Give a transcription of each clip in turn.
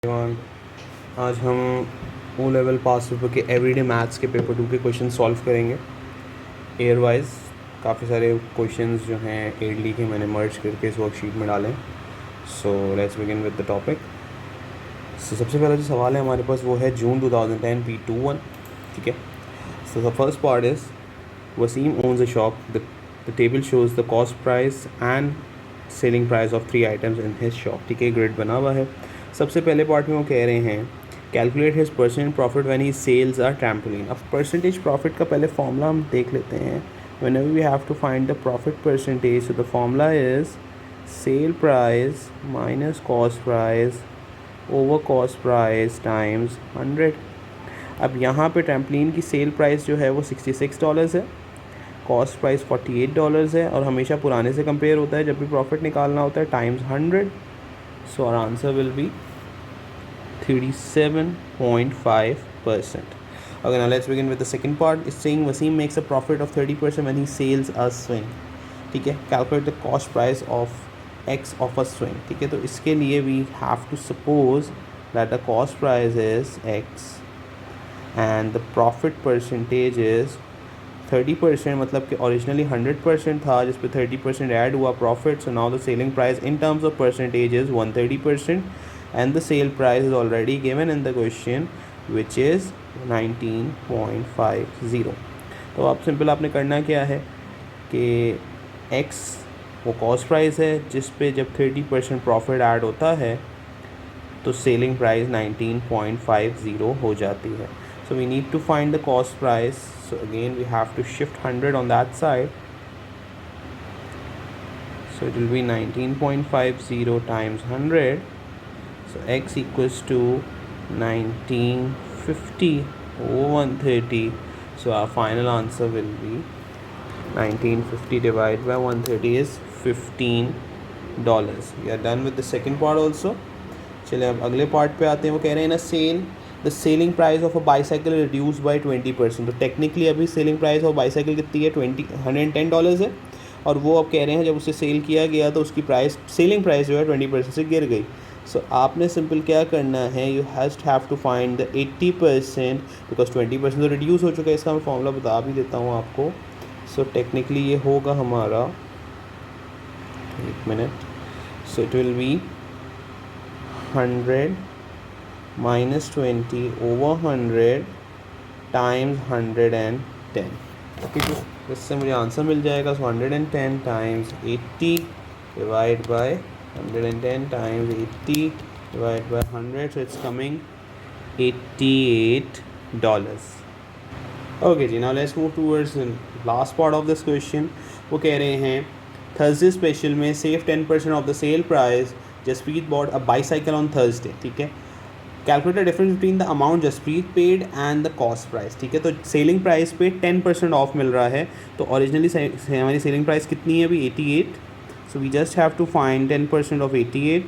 Everyone, आज हम O level pass paper के एवरीडे मैथ्स के पेपर 2 के क्वेश्चन सॉल्व करेंगे एयर वाइज। काफ़ी सारे क्वेश्चंस जो हैं एडली के मैंने मर्ज करके इस वर्कशीट में डालें। So let's begin with the topic. So सबसे पहला जो सवाल है हमारे पास वो है जून 2010 P21, ठीक है। So the first part is Waseem owns a shop, the table shows the cost price and selling price of 3 items in his shop, ठीक है। ग्रिड बना हुआ है। सबसे पहले पार्ट में वो कह रहे हैं calculate his percent profit when he sells a trampoline. अब परसेंटेज प्रॉफिट का पहले फॉर्मूला हम देख लेते हैं। Whenever we have to find the profit percentage, so the formula is sell price minus cost price over cost price times 100। अब यहाँ पे ट्रैम्पोलिन की सेल प्राइस जो है वो $66 है, कॉस्ट प्राइस $48 है, और हमेशा पुराने से कंपेयर होता है जब भी प्रॉफिट निकालना होता है, times 100। So our answer will be 37.5%. Okay, now let's begin with the second part. It's saying Wasim makes a profit of 30% when he sells a swing. ठीक है, calculate the cost price of X of a swing. ठीक है, तो इसके लिए we have to suppose that the cost price is X and the profit percentage is 30%, मतलब कि originally 100% था जिस पे 30% ऐड हुआ profit. So now the selling price in terms of percentage is 130% and the sale price is already given in the question which is 19.50. तो आप simple आपने करना क्या है कि x वो कॉस्ट प्राइस है जिस पे जब 30% प्रॉफिट ऐड होता है तो सेलिंग प्राइस 19.50 हो जाती है। So we need to find the cost price. So again we have to shift 100 on that side. So it will be 19.50 times 100. So x equals to 1950 over 130. So our final answer will be 1950 divided by 130 is $15. We are done with the second part also. चलिए अब अगले part पे आते हैं। वो कह रहे हैं ना sell the selling price of a bicycle reduce by 20%। तो टेक्निकली अभी सेलिंग प्राइस ऑफ बाईसाइकिल कितनी है, $110 है, और वो अब कह रहे हैं जब उसे सेल किया गया तो उसकी प्राइस सेलिंग प्राइस जो है 20% से गिर गई। सो आपने सिंपल क्या करना है, you have to find the 80%, because 20% तो रिड्यूस हो चुका है। इसका मैं फॉर्मूला बता भी देता हूँ आपको। सो टेक्निकली ये होगा हमारा, एक minute, so it will be 100 minus 20 over 100 times 110। Okay, तो इससे मुझे आंसर मिल जाएगा। So 110 times 80 divide by 110 times 80 divide by 100, so it's coming $88। Okay जी, now let's move towards last part of this question. वो कह रहे हैं थर्सडे स्पेशल में save 10% off the sale price, Jaspreet bought a bicycle on Thursday. ठीक है, calculate the difference between the amount Jaspreet paid and the cost price. ठीक है, तो सेलिंग प्राइस पे 10% ऑफ मिल रहा है, तो ओरिजिनली हमारी सेलिंग प्राइस कितनी है अभी, 88। So we just have to find 10% off 88,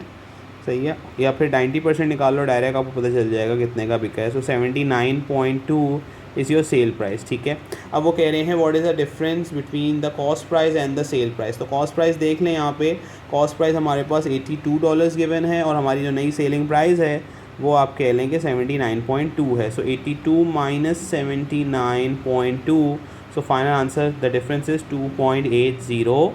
सही है, या फिर 90% निकाल लो डायरेक्ट, आपको पता चल जाएगा कितने का बिका है। सो 79.2 इज़ योर सेल प्राइस। ठीक है, अब वो कह रहे हैं what is the difference between the cost price and the sale price. तो कॉस्ट प्राइस देख लें, यहाँ पे कॉस्ट प्राइस हमारे पास $82 गिवन है, और हमारी जो नई सेलिंग प्राइस है वो आप कह लेंगे 79.2 है। सो 82 minus 79.2, so final answer the difference is $2.80।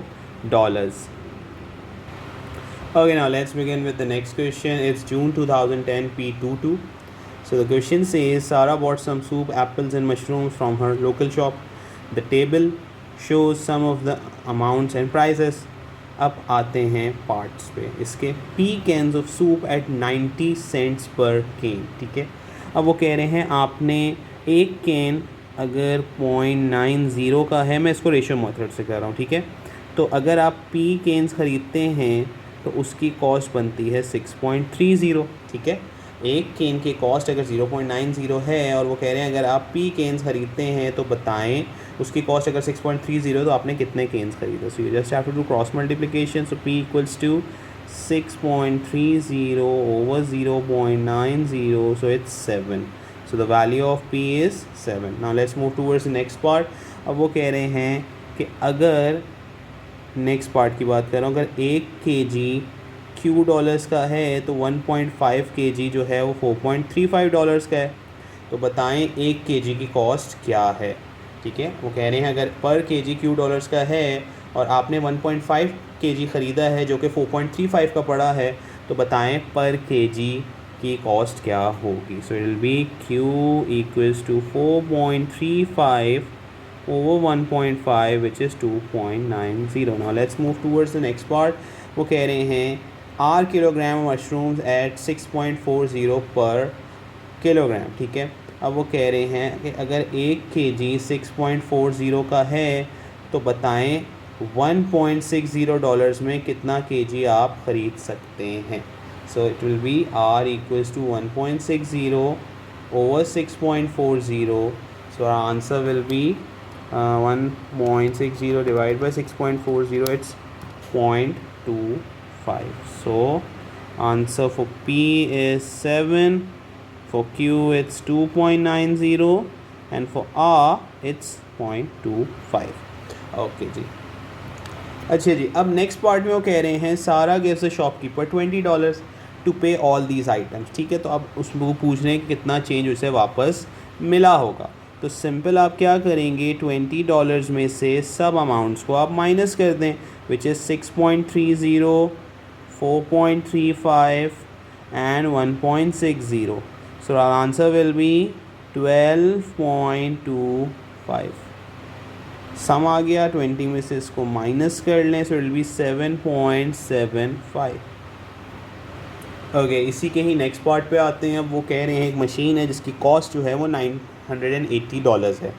Okay, now let's begin with the next question. It's June 2010 P22. So the question says Sarah bought some soup, apples and mushrooms from her local shop. The table shows some of the amounts and prices. अब आते हैं parts पे इसके। P cans of soup at 90 cents per can। ठीक है, अब वो कह रहे हैं आपने एक कैन अगर 0.90 का है, मैं इसको रेशियो मेथड से कर रहा हूँ, ठीक है, तो अगर आप P कैंस ख़रीदते हैं तो उसकी कॉस्ट बनती है 6.30। ठीक है, एक केन की कॉस्ट अगर 0.90 है, और वो कह रहे हैं अगर आप P केन्स ख़रीदते हैं तो बताएं उसकी कॉस्ट अगर 6.30 तो आपने कितने केन्स ख़रीदे। So you just have to do cross multiplication. So P equals to 6.30 over 0.90, so it's 7. So the value of P is 7. Now let's move towards the next part. अब वो कह रहे हैं कि अगर नेक्स्ट पार्ट की बात कर रहा हूँ, अगर 1 kg क्यू डॉलर्स का है तो 1.5 kg जो है वो $4.35 का है। तो बताएं 1 kg की कॉस्ट क्या है। ठीक है, वो कह रहे हैं अगर पर kg क्यू डॉलर्स का है और आपने 1.5 kg ख़रीदा है जो कि 4.35 का पड़ा है, तो बताएं पर kg की कॉस्ट क्या होगी। So it will be Q equals to 4.35 over 1.5 which is 2.90. Now let's move towards the next part. वो कह रहे हैं आर किलोग्राम मशरूम्स एट 6.40 पर किलोग्राम। ठीक है, अब वो कह रहे हैं कि अगर 1 kg 6.40 का है तो बताएं $1.60 में कितना kg आप ख़रीद सकते हैं। So it will be R equals to 1.60 over 6.40. So our answer will be 1.60 divided by 6.40, it's 0.25. So answer for P is 7, for Q it's 2.90 and for R it's 0.25. Okay जी। अच्छा जी, अब नेक्स्ट पार्ट में वो कह रहे हैं सारा gives a shopkeeper $20 to पे all these items. ठीक है, तो अब उसको पूछ रहे हैं कि कितना चेंज उसे वापस मिला होगा। तो सिंपल आप क्या करेंगे, $20 में से सब अमाउंट्स को आप माइनस कर दें, which is 6.30, 4.35 and 1.60. So answer will B 12.25. सम आ गया, 20 में से इसको माइनस कर लें, सो विल बी 7.75. ओके, इसी के ही नेक्स्ट पार्ट पे आते हैं। अब वो कह रहे हैं एक मशीन है जिसकी कॉस्ट जो है वो $980 है,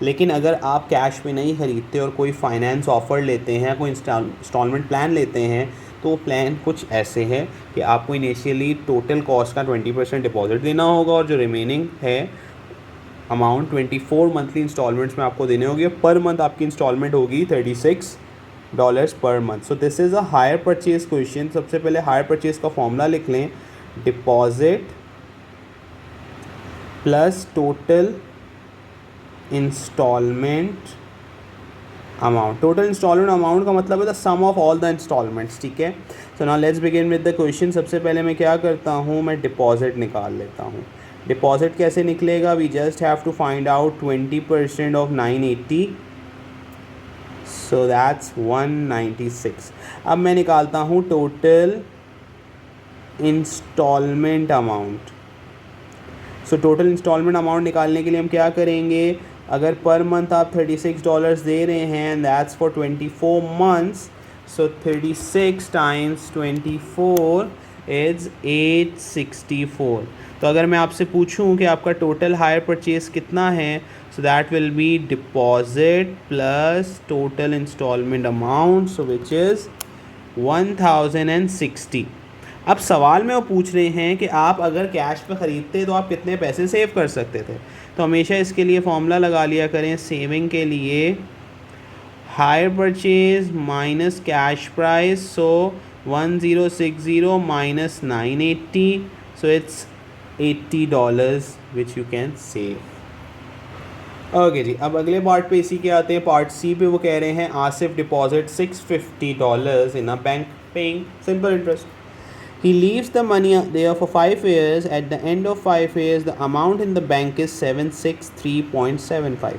लेकिन अगर आप कैश पे नहीं ख़रीदते और कोई फाइनेंस ऑफ़र लेते हैं, कोई इंस्टॉलमेंट प्लान लेते हैं, तो वो प्लान कुछ ऐसे है कि आपको इनिशियली टोटल कॉस्ट का 20% डिपॉजिट देना होगा और जो रिमेनिंग है अमाउंट 24 मंथली इंस्टॉलमेंट्स में आपको देने होगी। पर मंथ आपकी इंस्टॉलमेंट होगी $36 per month. So this is a hire purchase question. सबसे पहले हायर परचेज़ का फॉर्मूला लिख लें, deposit plus total installment amount. Total installment amount का मतलब है the sum of all the installments. ठीक है, so now let's begin with the question. सबसे पहले मैं क्या करता हूँ, मैं डिपॉजिट निकाल लेता हूँ। डिपॉजिट कैसे निकलेगा, we just have to find out 20% of 980, so that's 196. अब मैं निकालता हूँ total installment amount. So total installment amount निकालने के लिए हम क्या करेंगे, अगर पर मंथ आप $36 दे रहे हैं and that's for 24 months, so 36 times 24 is 864. तो अगर मैं आपसे पूछूं कि आपका टोटल हायर परचेज़ कितना है, so that will be deposit plus total installment amount, so which is 1060. अब सवाल में वो पूछ रहे हैं कि आप अगर कैश पे ख़रीदते तो आप कितने पैसे सेव कर सकते थे। तो हमेशा इसके लिए फॉर्मूला लगा लिया करें सेविंग के लिए, hire purchase minus cash price, so 1060 minus 980, so it's $80 which you can save. Okay जी, अब अगले पार्ट पे इसी के आते हैं, पार्ट सी पे। वो कह रहे हैं Asif deposit $650 in a bank paying simple interest. He leaves the money there for 5 years. At the end of 5 years, the amount in the bank is 763.75.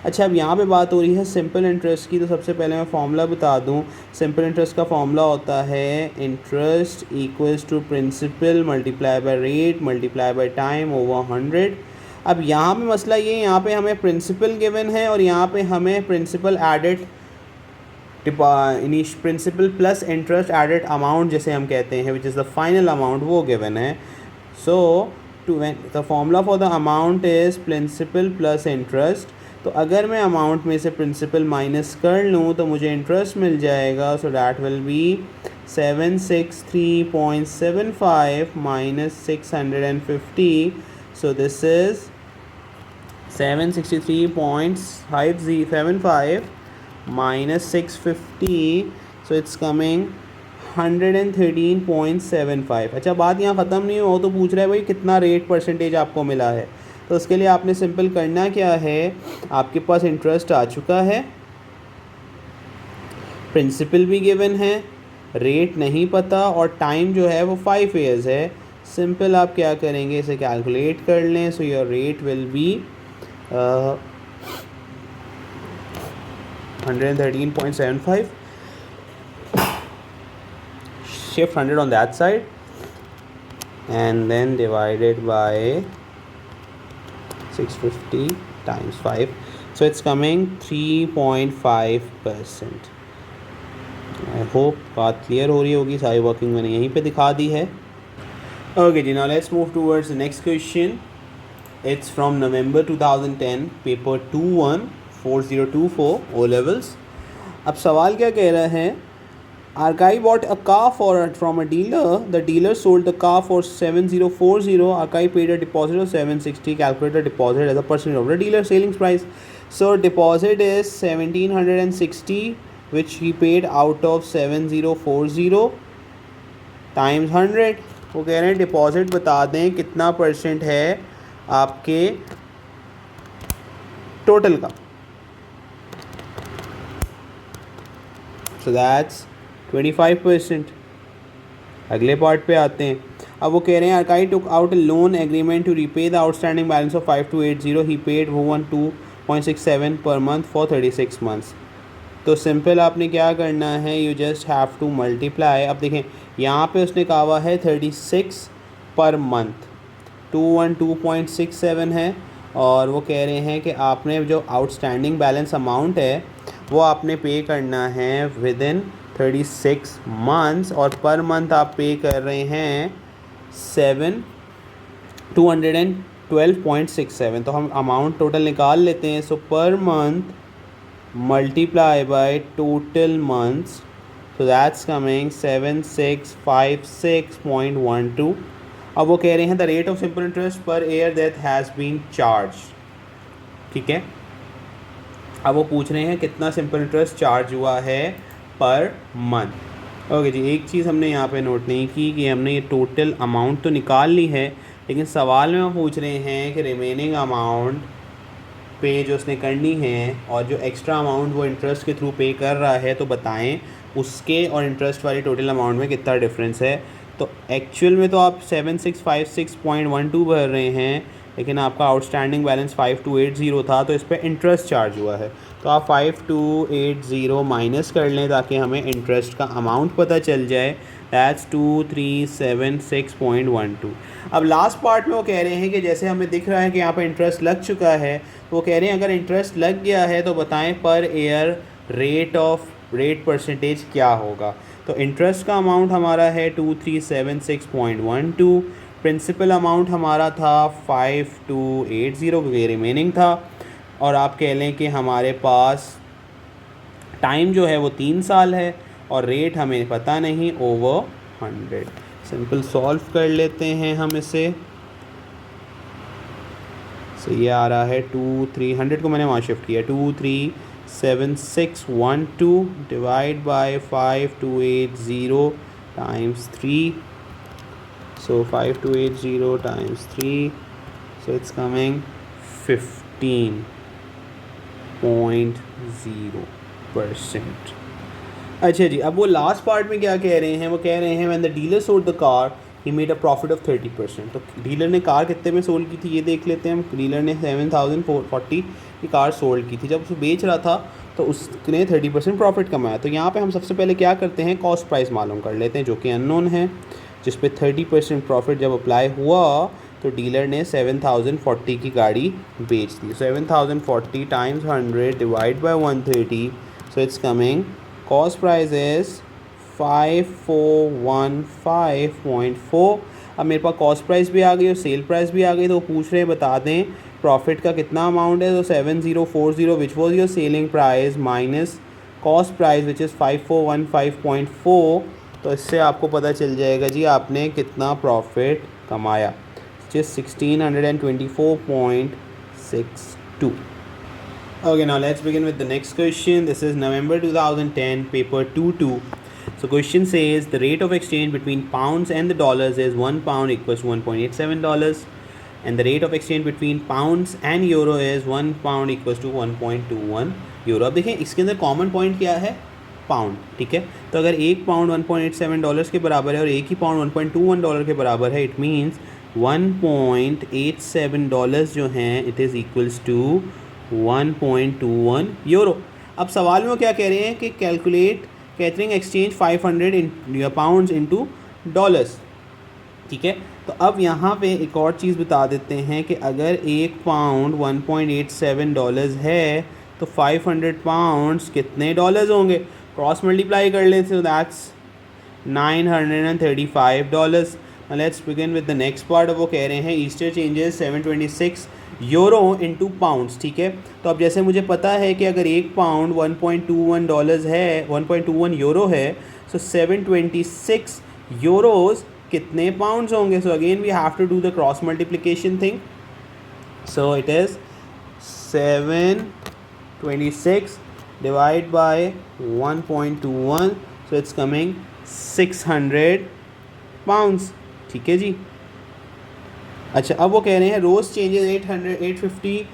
अच्छा, अब यहाँ पे बात हो रही है सिंपल इंटरेस्ट की। तो सबसे पहले मैं फॉर्मूला बता दूँ। सिंपल इंटरेस्ट का फॉर्मूला होता है interest equals to principal multiply by rate multiply by time over 100. अब यहाँ पे मसला ये, यहाँ पे हमें प्रिंसिपल गिवन है और यहाँ पे हमें principal added principal plus interest added amount जैसे हम कहते हैं, which is the final amount, वो गिवन है. So to the formula for the amount is principal plus interest. तो अगर मैं अमाउंट में से प्रिंसिपल माइनस कर लूँ तो मुझे इंटरेस्ट मिल जाएगा. सो that will B 763.75 minus 650. So this is 763.75 minus 650, so it's coming 113.75. अच्छा, बात यहाँ ख़त्म नहीं हो तो पूछ रहा है भाई कितना रेट परसेंटेज आपको मिला है. तो उसके लिए आपने सिंपल करना क्या है, आपके पास इंटरेस्ट आ चुका है, प्रिंसिपल भी गिवन है, रेट नहीं पता और टाइम जो है वो 5 ईयर्स है, सिंपल आप क्या करेंगे, इसे कैलकुलेट कर लें. So your rate will be 113.75. Shift 100 on that side and then divided by 650 times 5. So it's coming 3.5%. I hope बात क्लियर हो रही होगी. सारी वर्किंग मैंने यहीं पे दिखा दी है. Okay ji, now let's move towards the next question. It's from November 2010, paper 2-1, 4024 O levels. अब सवाल क्या कह रहा है, Arkai bought a car from a dealer. The dealer sold the car for 7040. Arkai paid a deposit of 760. Calculate the deposit as a percentage of the dealer selling price. So deposit is 1760, which he paid out of 7040 times 100. वो कह रहे हैं deposit बता दें कितना percent है आपके total का. So that's 25%. अगले पार्ट पे आते हैं. अब वो कह रहे हैं Arkai took out a loan agreement to repay the outstanding balance of 5280. He paid 112.67 per month for 36 months. तो सिंपल आपने क्या करना है, you just have to multiply. अब देखें यहाँ पे उसने कहा हुआ है 36 पर मंथ, 212.67 है, और वो कह रहे हैं कि आपने जो आउटस्टैंडिंग बैलेंस अमाउंट है वो आपने पे करना है विद इन 36 मंथ्स, और पर मंथ आप पे कर रहे हैं 212.67. तो हम अमाउंट टोटल निकाल लेते हैं. So per month multiply by total months, so that's coming 7656.12. अब वो कह रहे हैं the rate of simple interest per year that has been charge. ठीक है, अब वो पूछ रहे हैं कितना सिंपल इंटरेस्ट चार्ज हुआ है पर मंथ. ओके जी, एक चीज़ हमने यहाँ पे नोट नहीं की कि हमने ये टोटल अमाउंट तो निकाल ली है, लेकिन सवाल में वो पूछ रहे हैं कि रिमेनिंग अमाउंट पे जो उसने करनी है और जो एक्स्ट्रा अमाउंट वो इंटरेस्ट के थ्रू पे कर रहा है, तो बताएं उसके और इंटरेस्ट वाली टोटल अमाउंट में कितना डिफरेंस है. तो एक्चुअल में तो आप 7656.12 भर रहे हैं, लेकिन आपका आउटस्टैंडिंग बैलेंस 5280 था, तो इस पर इंटरेस्ट चार्ज हुआ है. तो आप 5280 माइनस कर लें ताकि हमें इंटरेस्ट का अमाउंट पता चल जाए. दैट्स 2376.12. अब लास्ट पार्ट में वो कह रहे हैं कि जैसे हमें दिख रहा है कि यहाँ पर इंटरेस्ट लग चुका है, तो वो कह रहे हैं अगर इंटरेस्ट लग गया है तो बताएं पर ईयर रेट परसेंटेज क्या होगा. तो इंटरेस्ट का अमाउंट हमारा है 2376.12. प्रिंसिपल अमाउंट हमारा था 5280 क्योंकि रिमेनिंग था, और आप कह लें कि हमारे पास टाइम जो है वो 3 साल है और रेट हमें पता नहीं, ओवर 100. सिंपल सॉल्व कर लेते हैं हम इसे. सो ये आ रहा है 300 को मैंने वहाँ शिफ्ट किया, 237612 divide by 5280 times 3. So 5280 times 3, so it's coming 15.0%. अच्छा जी, अब वो लास्ट पार्ट में क्या कह रहे हैं, वो कह रहे हैं when the dealer sold the car he made a profit of 30%. तो डीलर ने कार कितने में सोल्ड की थी ये देख लेते हैं हम. डीलर ने 7040 की कार सोल्ड की थी. जब उसे बेच रहा था तो उसने 30% प्रॉफिट कमाया. तो यहाँ पे हम सबसे पहले क्या करते हैं, कॉस्ट प्राइस मालूम कर लेते हैं जो कि अननोन है, जिस पे 30% प्रॉफिट जब अप्लाई हुआ तो डीलर ने 7040 की गाड़ी बेच दी. 7040 times 100 divide by 130, so it's coming cost price is 5415.4. अब मेरे पास कॉस्ट प्राइस भी आ गई और सेल प्राइस भी आ गई, तो पूछ रहे हैं बता दें प्रॉफिट का कितना अमाउंट है. तो 7040 which was your selling price minus cost price which is 5415.4. तो इससे आपको पता चल जाएगा जी आपने कितना प्रॉफिट कमाया, which is 1624.62. Okay, now let's begin with the next question. This is November 2010, paper 2-2. So question says the rate of exchange between pounds and the dollars is 1 pound equals to $1.87, and the rate of exchange between pounds and euro is 1 pound equals to 1.21 euro. अब देखें इसके अंदर common point क्या है, pound, ठीक है। तो अगर एक पाउंड $1.87 के बराबर है और एक ही पाउंड $1.21 के बराबर है, इट मीन्स $1.87 जो हैं it is equals to 1.21 euro. अब सवाल में क्या कह रहे हैं कि calculate Catherine exchange 500 pounds into dollars, ठीक है। तो अब यहाँ पे एक और चीज़ बता देते हैं कि अगर एक पाउंड $1.87 है तो 500 पाउंड्स कितने डॉलर्स होंगे, क्रॉस मल्टीप्लाई कर लेते, so that's $935। Let's begin with the next part. वो कह रहे हैं Easter changes 726 euro into pounds, ठीक है। तो अब जैसे मुझे पता है कि अगर एक पाउंड $1.21 है, 1.21 यूरो है, सो 726 यूरोज़ कितने पाउंड्स होंगे। So again we have to do the cross multiplication thing. So it is 726 divide by 1.21, so it's coming 600 pounds, ठीक है जी। अच्छा, अब वो कह रहे हैं Rose changes 850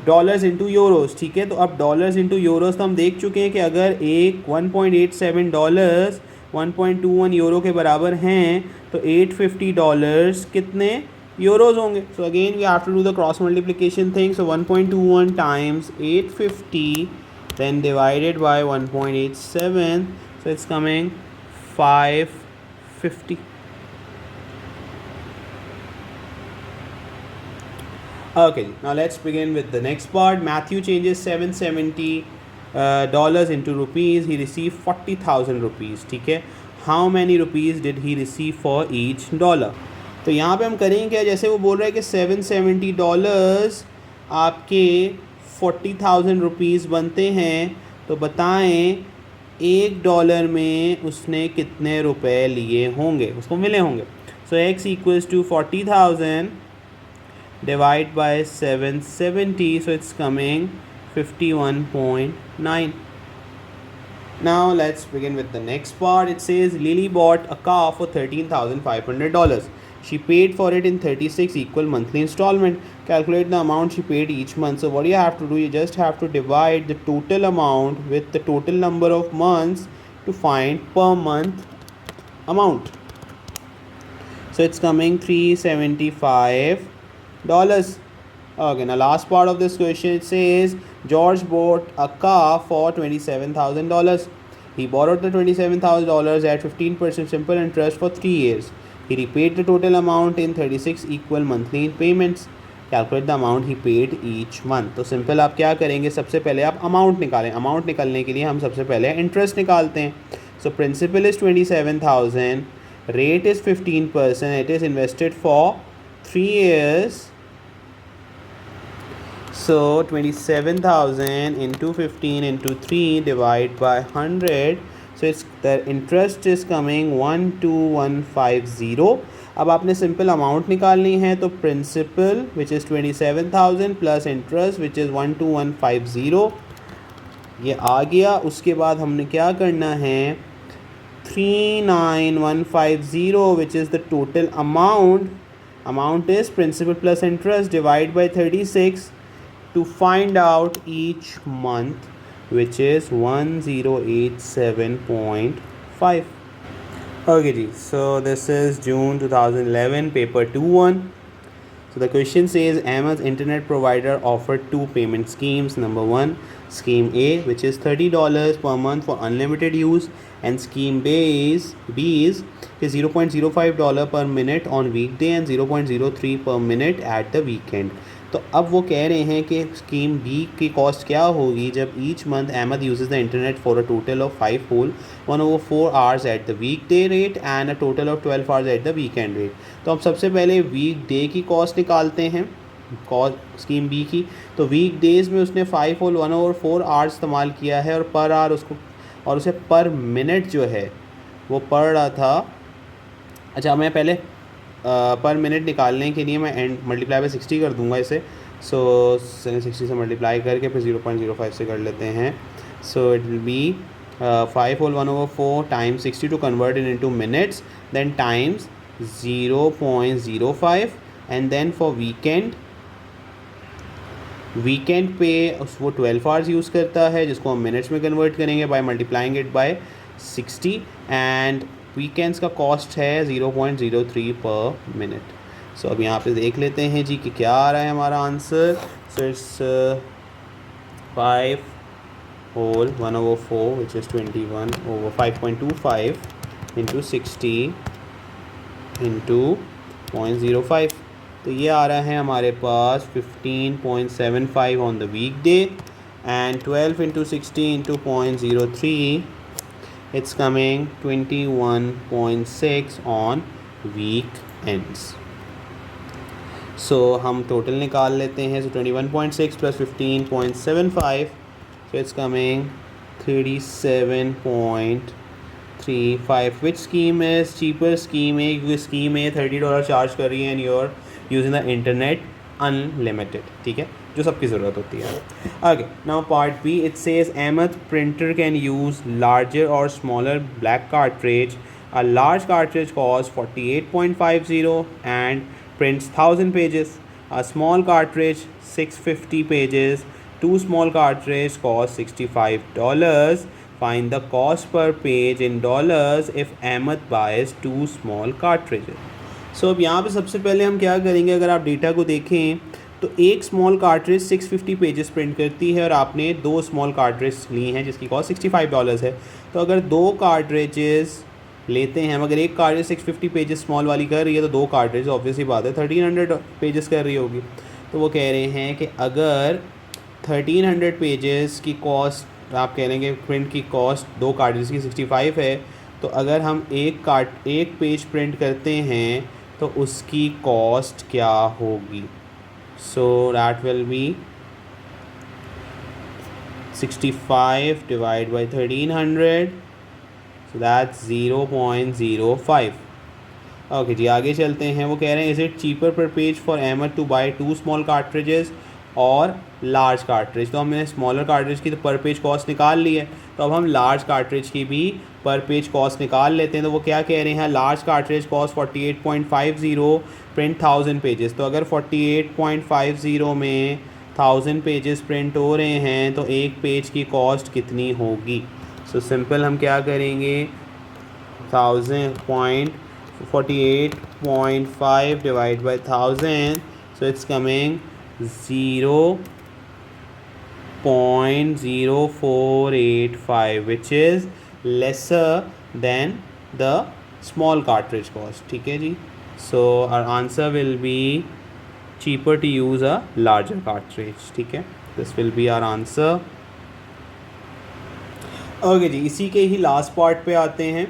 dollars into euros, ठीक है। तो अब डॉलर्स इंटू यूरोज़ तो हम देख चुके हैं कि अगर एक $1.87 1.21 यूरो के बराबर हैं तो $850 कितने यूरोज़ होंगे। So again we have to do the cross multiplication thing. So 1.21 times 850 then divided by 1.87, so it's coming 550. Okay, now let's begin with the next part. Matthew changes $770 into rupees. He received 40,000 rupees, ठीक है। How many rupees did he receive for each dollar? तो यहाँ पे हम करेंगे क्या, जैसे वो बोल रहा है कि $770 आपके 40,000 रुपीज़ बनते हैं, तो बताएं $1 में उसने कितने रुपए लिए होंगे, उसको मिले होंगे। So x equals to 40,000 divide by 770, so it's coming 51.9. Now let's begin with the next part. It says Lily bought a car for $13,500. She paid for it in 36 equal monthly installment. Calculate the amount she paid each month. So what you have to do, you just have to divide the total amount with the total number of months to find per month amount. So it's coming $375. Okay, now last part of this question, it says George bought a car for $27,000. He borrowed the $27,000 at 15% simple interest for 3 years. He repaid the total amount in 36 equal monthly payments. Calculate the amount he paid each month. तो simple आप क्या करेंगे, सबसे पहले आप amount निकालें। Amount निकालने के लिए हम सबसे पहले इंटरेस्ट निकालते हैं। So principal is 27,000, rate is 15%, it is invested for 3 years. So 27,000 into 15 into 3 divide by 100. So it's the interest is coming 12150. अब आपने सिंपल अमाउंट निकालनी है, तो principal which is 27,000 plus interest which is 12150 ये आ गया। उसके बाद हमने क्या करना है, 39150 which is the total amount is principal plus interest divide by 36 to find out each month, which is 1087.5. Okay ji, so this is June 2011 paper 2-1. So the question says Ahmed's internet provider offered 2 payment schemes. Number 1, scheme A, which is $30 per month for unlimited use, and scheme B is $0.05 per minute on weekday and 0.03 per minute at the weekend. तो अब वो कह रहे हैं कि scheme B की cost क्या होगी जब each month Ahmed uses the internet for a total of 5 whole 1/4 hours at the weekday rate and a total of 12 hours at the weekend rate. तो हम सबसे पहले वीक डे की कॉस्ट निकालते हैं, कॉस्ट स्कीम बी की। तो week days में उसने 5 होल 1/4 आवर्स इस्तेमाल किया है और पर आवर उसको, और उसे पर मिनट जो है वो पड़ रहा था। अच्छा, मैं पहले पर मिनट निकालने के लिए मैं एंड मल्टीप्लाई बाई 60 कर दूंगा इसे। सो 60 से मल्टीप्लाई करके फिर 0.05 से कर लेते हैं। So it will be 5 whole 1/4 times 60 to convert in into minutes, then times 0.05 and then for weekend weekend पे वो 12 आवर्स यूज़ करता है, जिसको हम मिनट्स में कन्वर्ट करेंगे by multiplying it by 60, and weekends का कॉस्ट है 0.03 पर मिनट। सो अब यहाँ पे देख लेते हैं जी कि क्या आ रहा है हमारा answer. So it's 5 whole 1/4 which is 21/5.25 into 60 into 0.05। तो ये आ रहा है हमारे पास 15.75 on the weekday and 12 into 60 into 0.03, it's coming 21.6 on weekends। सो हम टोटल निकाल लेते हैं। सो 21.6 plus 15.75, so it's coming 37.35। which scheme is cheaper scheme है, क्योंकि स्कीम है $30 चार्ज कर रही है and you're using the internet unlimited, ठीक है, जो सबकी ज़रूरत होती है। Okay, now part B, it says Ahmed printer can use larger और smaller black cartridge. A large cartridge cost 48.50 and prints 1000 pages. A small cartridge 650 pages. Two small cartridges cost $65. Find the cost per page in dollars if Ahmed buys two small cartridges. So अब यहाँ पे सबसे पहले हम क्या करेंगे, अगर आप डेटा को देखें तो एक स्मॉल कार्ट्रिज 650 पेजेस प्रिंट करती है और आपने दो स्मॉल कार्ट्रिज ली हैं जिसकी कॉस्ट $65 है। तो अगर दो कार्ट्रिजेस लेते हैं, मगर एक कार्ट्रिज 650 पेजेस स्मॉल वाली कर रही है, तो दो कार्ट्रिज ऑब्वियसली बात है 1300 पेजेस कर रही होगी। तो वो कह रहे हैं कि अगर 1300 पेजेस की कॉस्ट, आप कह लेंगे प्रिंट की कॉस्ट दो कार्ट्रिज की 65 है, तो अगर हम एक पेज प्रिंट करते हैं तो उसकी कॉस्ट क्या होगी। So that will be 65 divide by 1300, so that's 0.05। Okay जी, आगे चलते हैं। वो कह रहे हैं is it cheaper per page for Ahmed to buy two small cartridges और लार्ज कार्ट्रिज। तो हमने स्मॉलर कार्ट्रिज की तो पर पेज कॉस्ट निकाल ली है, तो अब हम लार्ज कार्ट्रिज की भी पर पेज कॉस्ट निकाल लेते हैं। तो वो क्या कह रहे हैं, large cartridge cost 48.50, print 1000 pages. तो अगर 48.50 में 1000 पेजेस प्रिंट हो रहे हैं तो एक पेज की कॉस्ट कितनी होगी। सो सिंपल हम क्या करेंगे, 1000.48.5 divide by 1000, so it's coming 0.0485 which is lesser than the small cartridge cost, ठीक है जी। So our answer will be cheaper to use a larger cartridge, ठीक है, this will be our answer. Okay जी, इसी के ही लास्ट पार्ट पे आते हैं।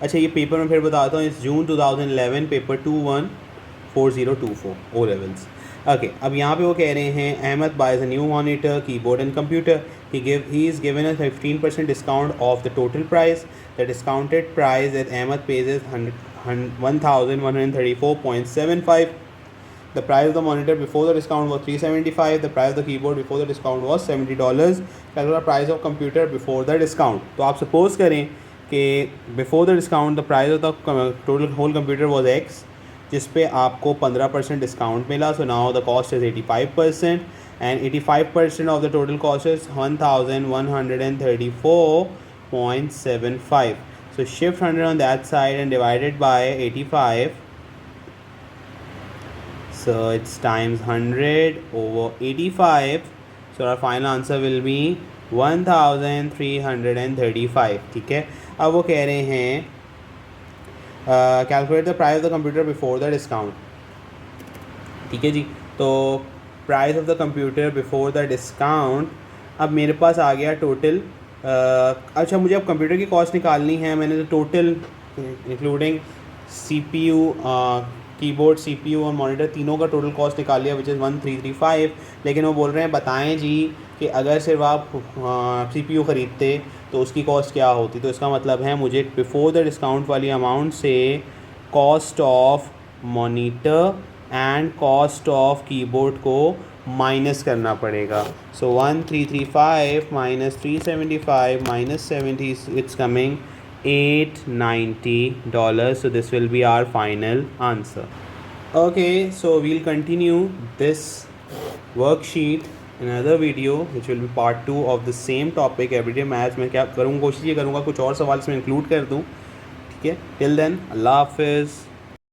अच्छा, ये पेपर मैं फिर बताता हूँ, इस June 2011 paper 214024 O levels. Okay, अब यहाँ पे वो कह रहे हैं Ahmed buys a new monitor, keyboard and computer. He is given a 15% discount off the total price. The discounted price at Ahmed pays is 1134.75। The price of the monitor before the discount was $375. The price of the keyboard before the discount was $70. Calculate the price of computer before the discount. तो आप suppose करें कि before the discount the price of the total whole computer was X, जिस पे आपको 15% discount मिला। So now the cost is 85%, and 85% of the total cost is 1134.75. So shift 100 on that side and divide it by 85. So it's times 100 over 85. So our final answer will be 1335, ठीक है। अब वो कह रहे हैं calculate the price of the computer before the discount, ठीक है जी। तो price of the computer before the discount, अब मेरे पास आ गया टोटल। अच्छा, मुझे अब कंप्यूटर की कॉस्ट निकालनी है। मैंने तो total including CPU, keyboard, CPU और मॉनिटर तीनों का टोटल कॉस्ट निकाल लिया विच इज़ 1335। लेकिन वो बोल रहे हैं बताएं जी कि अगर सिर्फ आप CPU ख़रीदते तो उसकी कॉस्ट क्या होती। तो इसका मतलब है मुझे बिफोर द डिस्काउंट वाली अमाउंट से cost of monitor and cost of keyboard को माइनस करना पड़ेगा। सो 1335 minus 375 minus 70, it's coming $890. So this will be our final answer. Okay, so we'll continue this worksheet another video which will be part 2 of the same topic everyday maths. मैं क्या करूँगा, कोशिश ये करूँगा कुछ और सवाल इसमें इंक्लूड कर दूँ. ठीक है, टिल देन अल्लाह हाफिज़.